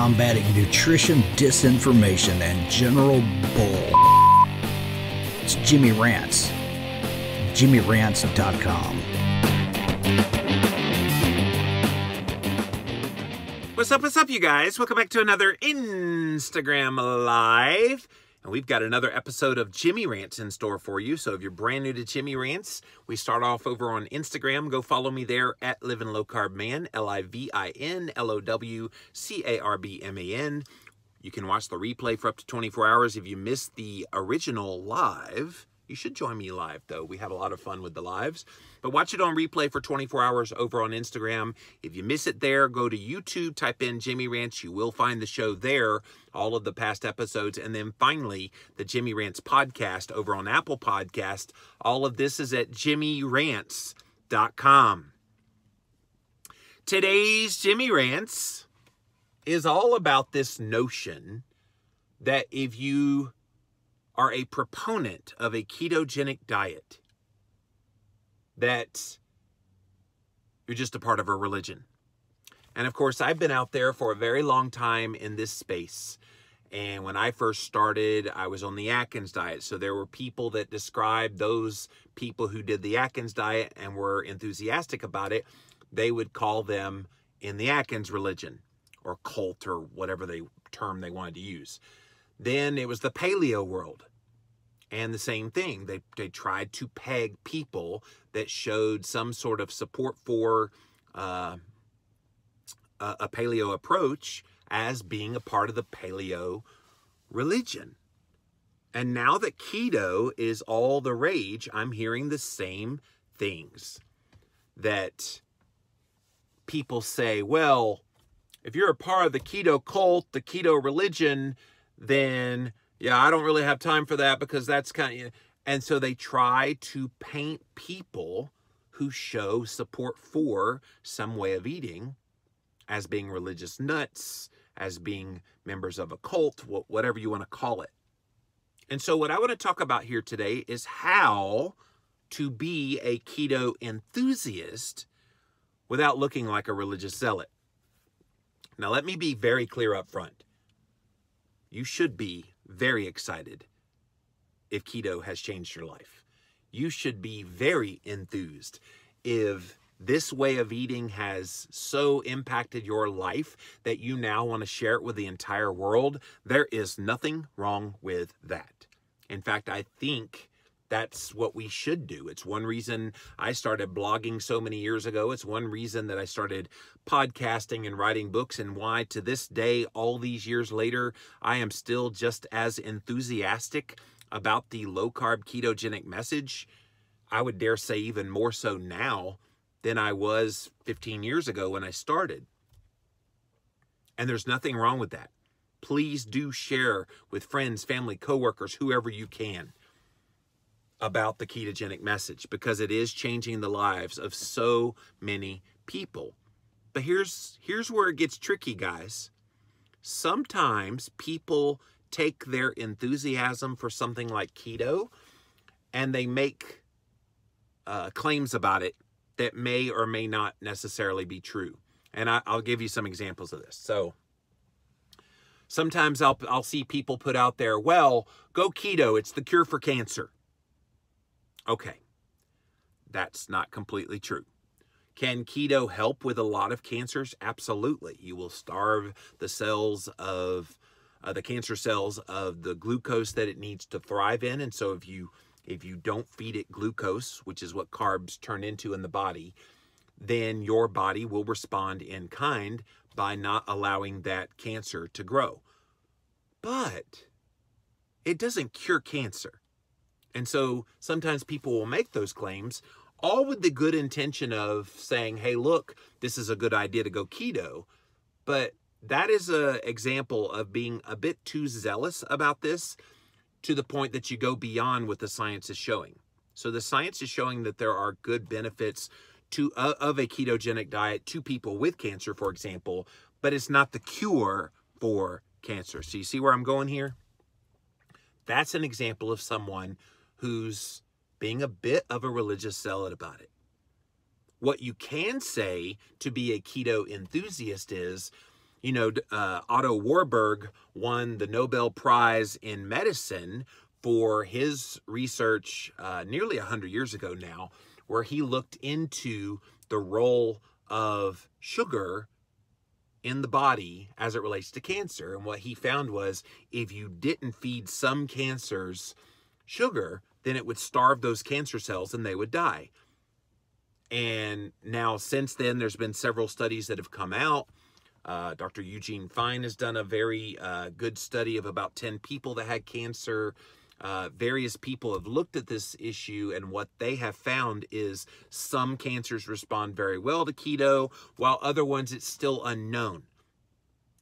combating nutrition disinformation and general bull. It's Jimmy Rants. JimmyRants.com. What's up, you guys? Welcome back to another Instagram Live. And we've got another episode of Jimmy Rants in store for you. So if you're brand new to Jimmy Rants, we start off over on Instagram. Go follow me there at Livin' Low Carb Man, LIVINLOWCARBMAN. You can watch the replay for up to 24 hours. If you missed the original live, you should join me live, though. We have a lot of fun with the lives. But watch it on replay for 24 hours over on Instagram. If you miss it there, go to YouTube, type in Jimmy Rants. You will find the show there, all of the past episodes. And then finally, the Jimmy Rants podcast over on Apple Podcast. All of this is at JimmyRants.com. Today's Jimmy Rants is all about this notion that if you are a proponent of a ketogenic diet, that you're just a part of a religion. And of course, I've been out there for a very long time in this space. And when I first started, I was on the Atkins diet. So there were people that described those people who did the Atkins diet and were enthusiastic about it. They would call them in the Atkins religion or cult or whatever term they wanted to use. Then it was the paleo world. And the same thing, they tried to peg people that showed some sort of support for a paleo approach as being a part of the paleo religion. And now that keto is all the rage, I'm hearing the same things. That people say, well, if you're a part of the keto cult, the keto religion, then yeah, I don't really have time for that because that's kind of... And so they try to paint people who show support for some way of eating as being religious nuts, as being members of a cult, whatever you want to call it. And so what I want to talk about here today is how to be a keto enthusiast without looking like a religious zealot. Now, let me be very clear up front. You should be very excited if keto has changed your life. You should be very enthused if this way of eating has so impacted your life that you now want to share it with the entire world. There is nothing wrong with that. In fact, I think that's what we should do. It's one reason I started blogging so many years ago. It's one reason that I started podcasting and writing books, and why to this day, all these years later, I am still just as enthusiastic about the low-carb ketogenic message. I would dare say even more so now than I was 15 years ago when I started. And there's nothing wrong with that. Please do share with friends, family, coworkers, whoever you can, about the ketogenic message, because it is changing the lives of so many people. But here's where it gets tricky, guys. Sometimes people take their enthusiasm for something like keto and they make claims about it that may or may not necessarily be true. And I'll give you some examples of this. So sometimes I'll see people put out there, well, go keto, it's the cure for cancer. Okay, that's not completely true. Can keto help with a lot of cancers? Absolutely. You will starve the cells of the cancer cells of the glucose that it needs to thrive in. And so if you don't feed it glucose, which is what carbs turn into in the body, then your body will respond in kind by not allowing that cancer to grow. But it doesn't cure cancer. And so sometimes people will make those claims, all with the good intention of saying, hey, look, this is a good idea to go keto. But that is an example of being a bit too zealous about this, to the point that you go beyond what the science is showing. So the science is showing that there are good benefits of a ketogenic diet to people with cancer, for example, but it's not the cure for cancer. So you see where I'm going here? That's an example of someone who's being a bit of a religious zealot about it. What you can say to be a keto enthusiast is, You know, Otto Warburg won the Nobel Prize in Medicine for his research nearly 100 years ago now, where he looked into the role of sugar in the body as it relates to cancer. And what he found was if you didn't feed some cancers sugar, then it would starve those cancer cells and they would die. And now since then, there's been several studies that have come out. Dr. Eugene Fine has done a very good study of about 10 people that had cancer. Various people have looked at this issue, and what they have found is some cancers respond very well to keto, while other ones it's still unknown.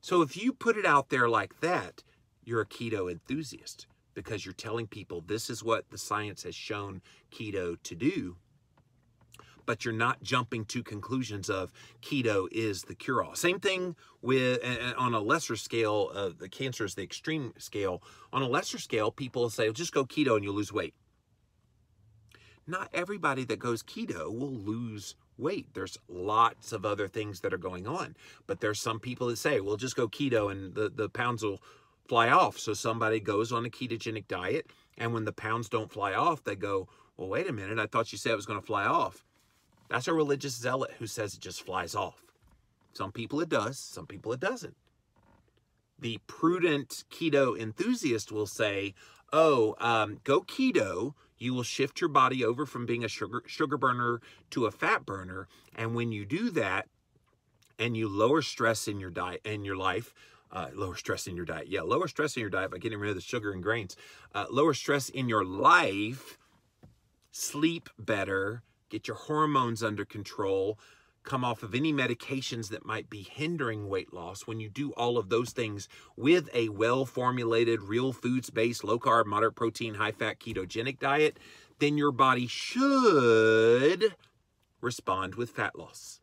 So if you put it out there like that, you're a keto enthusiast, because you're telling people this is what the science has shown keto to do, but you're not jumping to conclusions of keto is the cure-all. Same thing with, on a lesser scale, the cancer is the extreme scale. On a lesser scale, people say, well, just go keto and you'll lose weight. Not everybody that goes keto will lose weight. There's lots of other things that are going on. But there's some people that say, well, just go keto and the pounds will fly off. So somebody goes on a ketogenic diet, and when the pounds don't fly off, they go, well, wait a minute, I thought you said it was going to fly off. That's a religious zealot who says it just flies off. Some people it does, some people it doesn't. The prudent keto enthusiast will say, oh, go keto, you will shift your body over from being a sugar burner to a fat burner. And when you do that, and you lower stress in your diet, in your life, lower stress in your diet by getting rid of the sugar and grains, lower stress in your life, sleep better, get your hormones under control, come off of any medications that might be hindering weight loss. When you do all of those things with a well-formulated, real foods-based, low-carb, moderate protein, high-fat, ketogenic diet, then your body should respond with fat loss.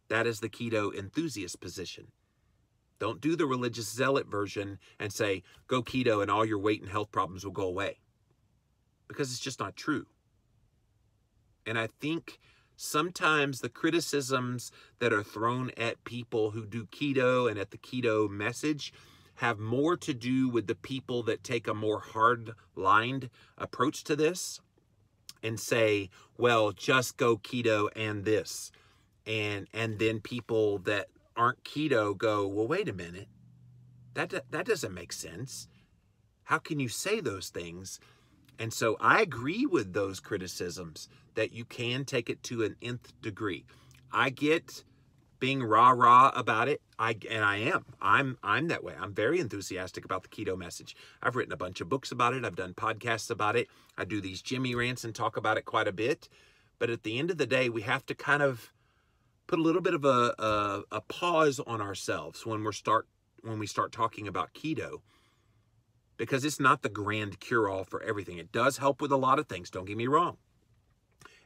That is the keto enthusiast position. Don't do the religious zealot version and say, go keto and all your weight and health problems will go away. Because it's just not true. And I think sometimes the criticisms that are thrown at people who do keto and at the keto message have more to do with the people that take a more hard-lined approach to this and say, well, just go keto and this. And then people that aren't keto go, well, wait a minute. That doesn't make sense. How can you say those things? And so I agree with those criticisms that you can take it to an nth degree. I get being rah-rah about it, and I am. I'm that way. I'm very enthusiastic about the keto message. I've written a bunch of books about it. I've done podcasts about it. I do these Jimmy rants and talk about it quite a bit. But at the end of the day, we have to kind of put a little bit of a pause on ourselves when we start talking about keto. Because it's not the grand cure-all for everything. It does help with a lot of things, don't get me wrong.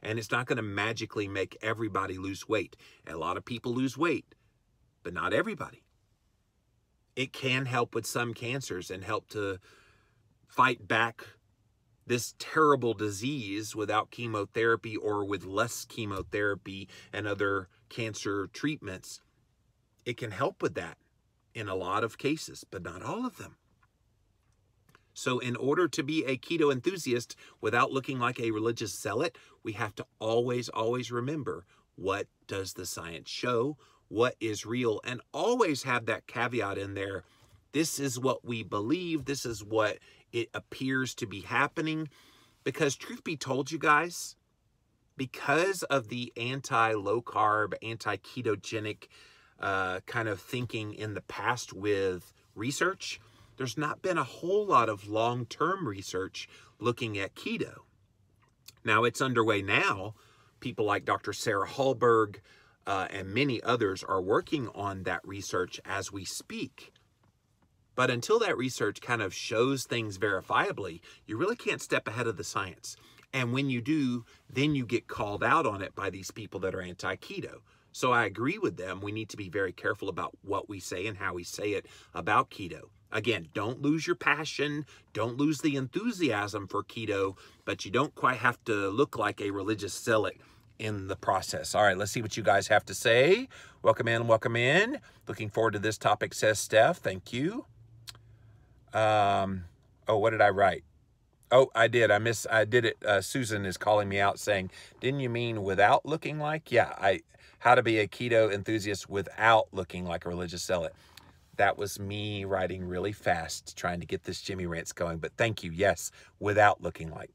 And it's not going to magically make everybody lose weight. A lot of people lose weight, but not everybody. It can help with some cancers and help to fight back this terrible disease without chemotherapy or with less chemotherapy and other cancer treatments. It can help with that in a lot of cases, but not all of them. So in order to be a keto enthusiast without looking like a religious zealot, we have to always, always remember, what does the science show? What is real? And always have that caveat in there. This is what we believe. This is what it appears to be happening. Because truth be told, you guys, because of the anti-low carb, anti-ketogenic kind of thinking in the past with research, there's not been a whole lot of long-term research looking at keto. Now, it's underway now. People like Dr. Sarah Hallberg and many others are working on that research as we speak. But until that research kind of shows things verifiably, you really can't step ahead of the science. And when you do, then you get called out on it by these people that are anti-keto. So I agree with them. We need to be very careful about what we say and how we say it about keto. Again, don't lose your passion, don't lose the enthusiasm for keto, but you don't quite have to look like a religious zealot in the process. All right, let's see what you guys have to say. Welcome in, welcome in. Looking forward to this topic, says Steph. Thank you. Oh, what did I write? Oh, I did. I did it. Susan is calling me out saying, didn't you mean without looking like? Yeah, how to be a keto enthusiast without looking like a religious zealot. That was me writing really fast, trying to get this Jimmy Rants going. But thank you. Yes, without looking like.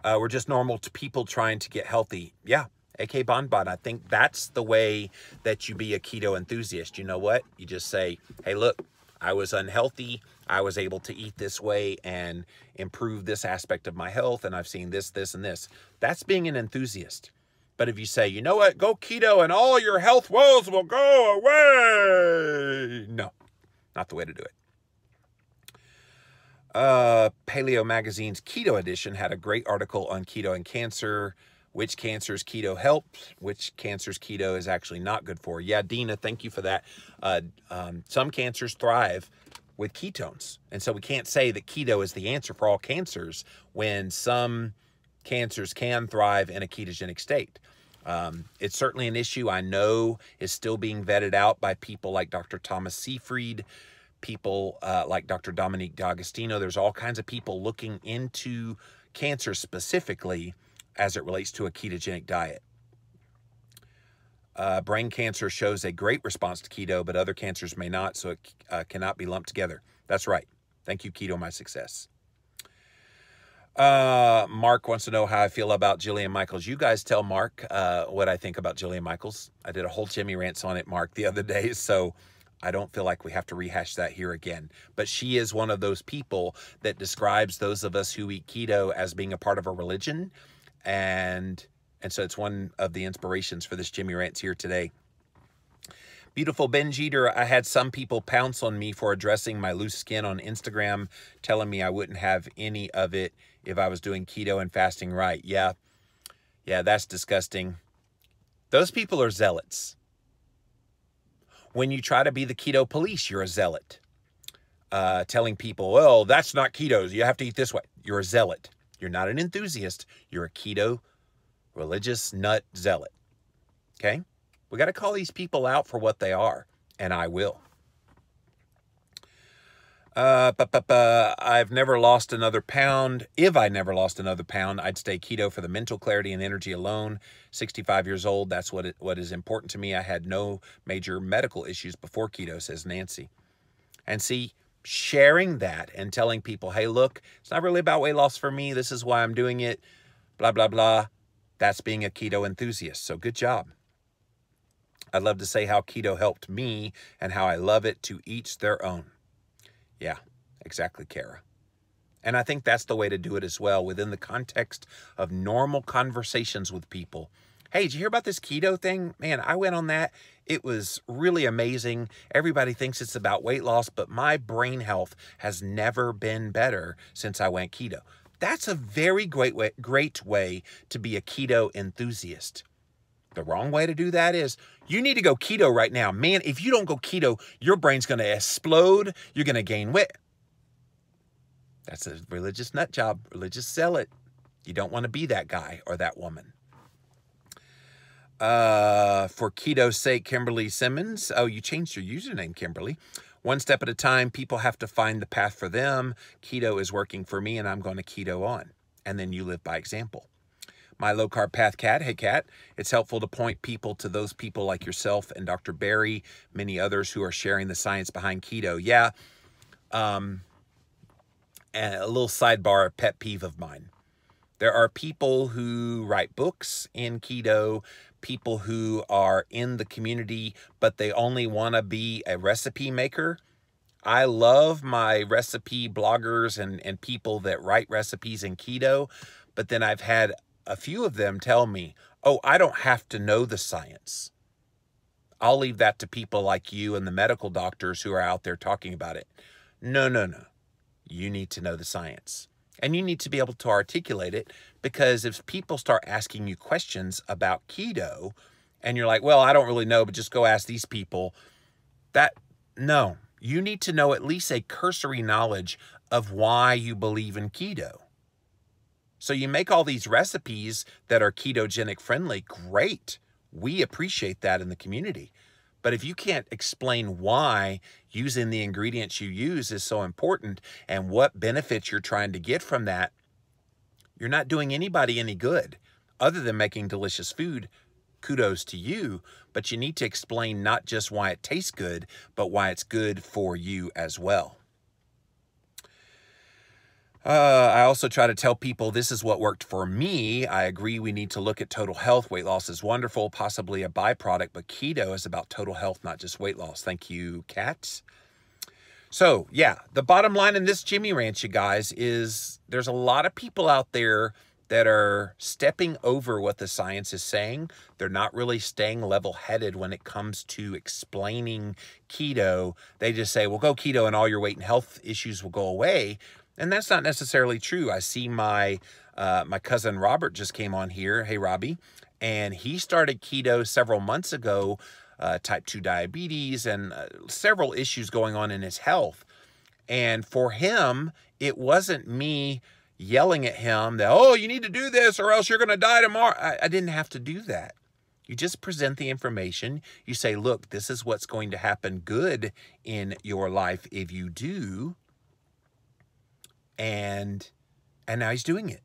We're just normal people trying to get healthy. Yeah, AK Bonbon. I think that's the way that you be a keto enthusiast. You know what? You just say, hey, look, I was unhealthy. I was able to eat this way and improve this aspect of my health. And I've seen this, this, and this. That's being an enthusiast. But if you say, you know what, go keto and all your health woes will go away. No, not the way to do it. Paleo Magazine's Keto Edition had a great article on keto and cancer. Which cancers keto helps, which cancers keto is actually not good for. Yeah, Dina, thank you for that. Some cancers thrive with ketones. And so we can't say that keto is the answer for all cancers when some cancers can thrive in a ketogenic state. It's certainly an issue I know is still being vetted out by people like Dr. Thomas Seyfried, people like Dr. Dominique D'Agostino. There's all kinds of people looking into cancer specifically as it relates to a ketogenic diet. Brain cancer shows a great response to keto, but other cancers may not, so it cannot be lumped together. That's right. Thank you, Keto My Success. Mark wants to know how I feel about Jillian Michaels. You guys tell Mark what I think about Jillian Michaels. I did a whole Jimmy Rants on it, Mark, the other day, so I don't feel like we have to rehash that here again. But she is one of those people that describes those of us who eat keto as being a part of a religion, and so it's one of the inspirations for this Jimmy Rants here today. Beautiful binge eater, I had some people pounce on me for addressing my loose skin on Instagram, telling me I wouldn't have any of it if I was doing keto and fasting right. Yeah, that's disgusting. Those people are zealots. When you try to be the keto police, you're a zealot. Telling people, well, that's not keto, you have to eat this way. You're a zealot. You're not an enthusiast. You're a keto religious nut zealot. Okay? We got to call these people out for what they are, and I will. I've never lost another pound. If I never lost another pound, I'd stay keto for the mental clarity and energy alone. 65 years old, that's what is important to me. I had no major medical issues before keto, says Nancy. And see, sharing that and telling people, hey, look, it's not really about weight loss for me. This is why I'm doing it, blah, blah, blah. That's being a keto enthusiast. So good job. I'd love to say how keto helped me and how I love it, to each their own. Yeah, exactly, Kara. And I think that's the way to do it as well, within the context of normal conversations with people. Hey, did you hear about this keto thing? Man, I went on that. It was really amazing. Everybody thinks it's about weight loss, but my brain health has never been better since I went keto. That's a very great way to be a keto enthusiast. The wrong way to do that is, you need to go keto right now. Man, if you don't go keto, your brain's going to explode. You're going to gain weight. That's a religious nut job, religious zealot. You don't want to be that guy or that woman. For keto's sake, Kimberly Simmons. Oh, you changed your username, Kimberly. One step at a time, people have to find the path for them. Keto is working for me, and I'm going to keto on. And then you live by example. My low-carb path cat. Hey, Cat. It's helpful to point people to those people like yourself and Dr. Barry, many others who are sharing the science behind keto. Yeah. And a little sidebar, a pet peeve of mine. There are people who write books in keto, people who are in the community, but they only want to be a recipe maker. I love my recipe bloggers and people that write recipes in keto, but then I've had a few of them tell me, oh, I don't have to know the science. I'll leave that to people like you and the medical doctors who are out there talking about it. No. You need to know the science. And you need to be able to articulate it, because if people start asking you questions about keto and you're like, well, I don't really know, but just go ask these people, no, you need to know at least a cursory knowledge of why you believe in keto. So you make all these recipes that are ketogenic friendly. Great. We appreciate that in the community. But if you can't explain why using the ingredients you use is so important and what benefits you're trying to get from that, you're not doing anybody any good other than making delicious food. Kudos to you, but you need to explain not just why it tastes good, but why it's good for you as well. I also try to tell people this is what worked for me. I agree we need to look at total health. Weight loss is wonderful, possibly a byproduct, but keto is about total health, not just weight loss. Thank you, Kat. So, yeah, the bottom line in this Jimmy Rant, you guys, is there's a lot of people out there that are stepping over what the science is saying. They're not really staying level-headed when it comes to explaining keto. They just say, well, go keto and all your weight and health issues will go away. And that's not necessarily true. I see my cousin Robert just came on here. Hey, Robbie. And he started keto several months ago, type 2 diabetes and several issues going on in his health. And for him, it wasn't me yelling at him that, oh, you need to do this or else you're going to die tomorrow. I didn't have to do that. You just present the information. You say, look, this is what's going to happen good in your life if you do. And now he's doing it.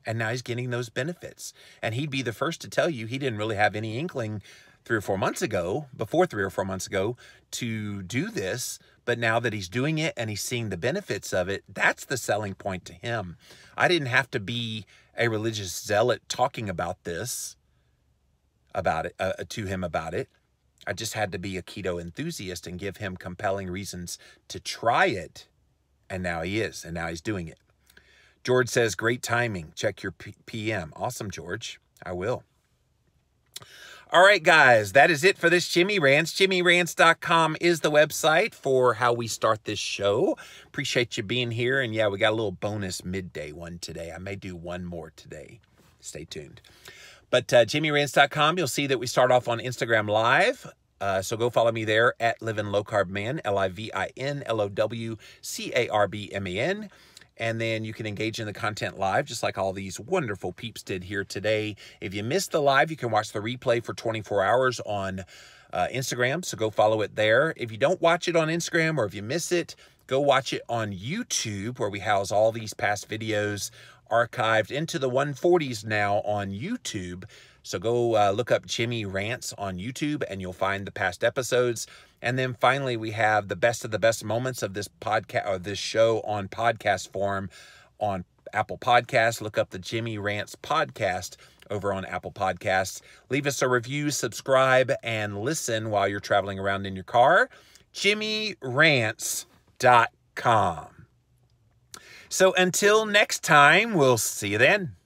And now he's getting those benefits. And he'd be the first to tell you he didn't really have any inkling 3 or 4 months ago, before 3 or 4 months ago, to do this. But now that he's doing it and he's seeing the benefits of it, that's the selling point to him. I didn't have to be a religious zealot talking about this, to him about it. I just had to be a keto enthusiast and give him compelling reasons to try it. And now he is, and now he's doing it. George says, great timing. Check your PM. Awesome, George. I will. All right, guys, that is it for this Jimmy Rants. JimmyRants.com is the website for how we start this show. Appreciate you being here. And yeah, we got a little bonus midday one today. I may do one more today. Stay tuned. But JimmyRants.com, you'll see that we start off on Instagram Live. So go follow me there at Livin' Low Carb Man, LIVINLOWCARBMAN. And then you can engage in the content live, just like all these wonderful peeps did here today. If you missed the live, you can watch the replay for 24 hours on Instagram. So go follow it there. If you don't watch it on Instagram or if you miss it, go watch it on YouTube, where we house all these past videos archived into the 140s now on YouTube. So go look up Jimmy Rants on YouTube and you'll find the past episodes. And then finally, we have the best of the best moments of this podcast or this show on podcast form on Apple Podcasts. Look up the Jimmy Rants podcast over on Apple Podcasts. Leave us a review, subscribe, and listen while you're traveling around in your car. JimmyRants.com. So until next time, we'll see you then.